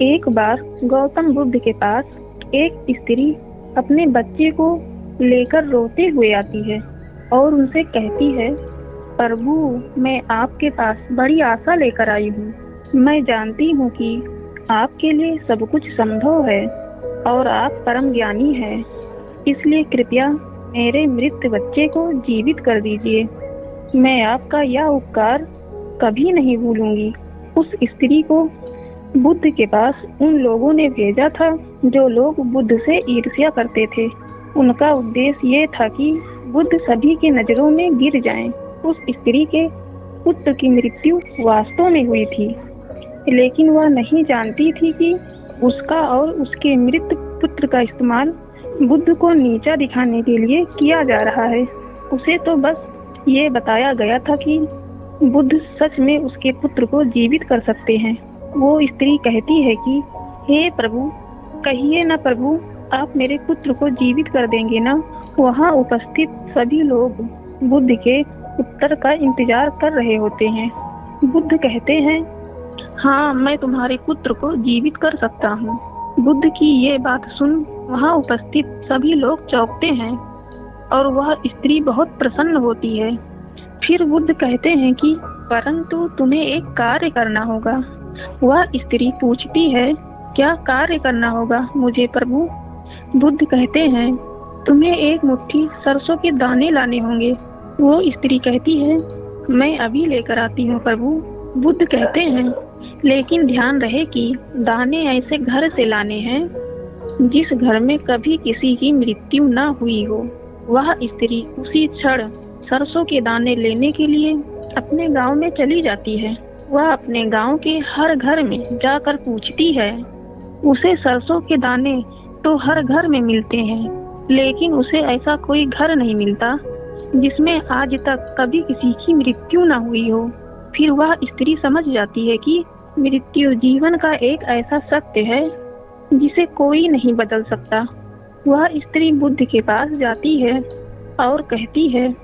एक बार गौतम बुद्ध के पास एक स्त्री अपने बच्चे को लेकर रोते हुए आती है और उनसे कहती है, प्रभु, मैं आपके पास बड़ी आशा लेकर आई हूँ। मैं जानती हूँ कि आपके लिए सब कुछ संभव है और आप परम ज्ञानी हैं। इसलिए कृपया मेरे मृत बच्चे को जीवित कर दीजिए। मैं आपका यह उपकार कभी नहीं भूलूंगी। उस स्त्री को बुद्ध के पास उन लोगों ने भेजा था जो लोग बुद्ध से ईर्ष्या करते थे। उनका उद्देश्य ये था कि बुद्ध सभी की नजरों में गिर जाएं। उस स्त्री के पुत्र की मृत्यु वास्तव में हुई थी, लेकिन वह नहीं जानती थी कि उसका और उसके मृत पुत्र का इस्तेमाल बुद्ध को नीचा दिखाने के लिए किया जा रहा है। उसे तो बस ये बताया गया था कि बुद्ध सच में उसके पुत्र को जीवित कर सकते हैं। वो स्त्री कहती है कि हे प्रभु, कहिए ना प्रभु, आप मेरे पुत्र को जीवित कर देंगे ना। वहाँ उपस्थित सभी लोग बुद्ध के उत्तर का इंतजार कर रहे होते हैं। बुद्ध कहते हैं, हाँ, मैं तुम्हारे पुत्र को जीवित कर सकता हूँ। बुद्ध की ये बात सुन वहाँ उपस्थित सभी लोग चौंकते हैं और वह स्त्री बहुत प्रसन्न होती है। फिर बुद्ध कहते हैं कि परंतु तुम्हें एक कार्य करना होगा। वह स्त्री पूछती है, क्या कार्य करना होगा मुझे प्रभु? बुद्ध कहते हैं, तुम्हें एक मुट्ठी सरसों के दाने लाने होंगे। वो स्त्री कहती है, मैं अभी लेकर आती हूँ प्रभु। बुद्ध कहते हैं, लेकिन ध्यान रहे कि दाने ऐसे घर से लाने हैं जिस घर में कभी किसी की मृत्यु न हुई हो। वह स्त्री उसी क्षण सरसों के दाने लेने के लिए अपने गांव में चली जाती है। वह अपने गांव के हर घर में जाकर पूछती है। उसे सरसों के दाने तो हर घर में मिलते हैं, लेकिन उसे ऐसा कोई घर नहीं मिलता जिसमें आज तक कभी किसी की मृत्यु न हुई हो। फिर वह स्त्री समझ जाती है कि मृत्यु जीवन का एक ऐसा सत्य है जिसे कोई नहीं बदल सकता। वह स्त्री बुद्ध के पास जाती है और कहती है,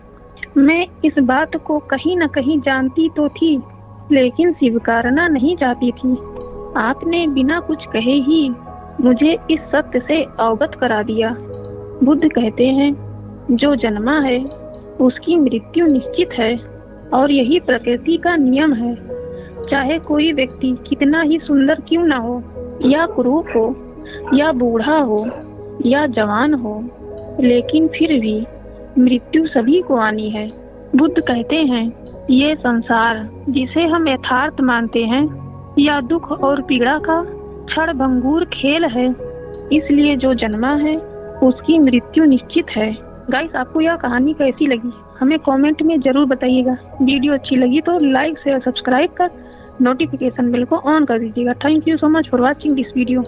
मैं इस बात को कहीं न कहीं जानती तो थी, लेकिन स्वीकारना नहीं चाहती थी। आपने बिना कुछ कहे ही मुझे इस सत्य से अवगत करा दिया। बुद्ध कहते हैं, जो जन्मा है उसकी मृत्यु निश्चित है और यही प्रकृति का नियम है। चाहे कोई व्यक्ति कितना ही सुंदर क्यों ना हो, या कुरूप हो, या बूढ़ा हो, या जवान हो, लेकिन फिर भी मृत्यु सभी को आनी है। बुद्ध कहते हैं, ये संसार जिसे हम यथार्थ मानते हैं या दुख और पीड़ा का क्षण भंगुर खेल है। इसलिए जो जन्मा है उसकी मृत्यु निश्चित है। गाइस, आपको यह कहानी कैसी लगी हमें कमेंट में जरूर बताइएगा। वीडियो अच्छी लगी तो लाइक शेयर सब्सक्राइब कर नोटिफिकेशन बेल को ऑन कर दीजिएगा। Thank you so much for watching this video.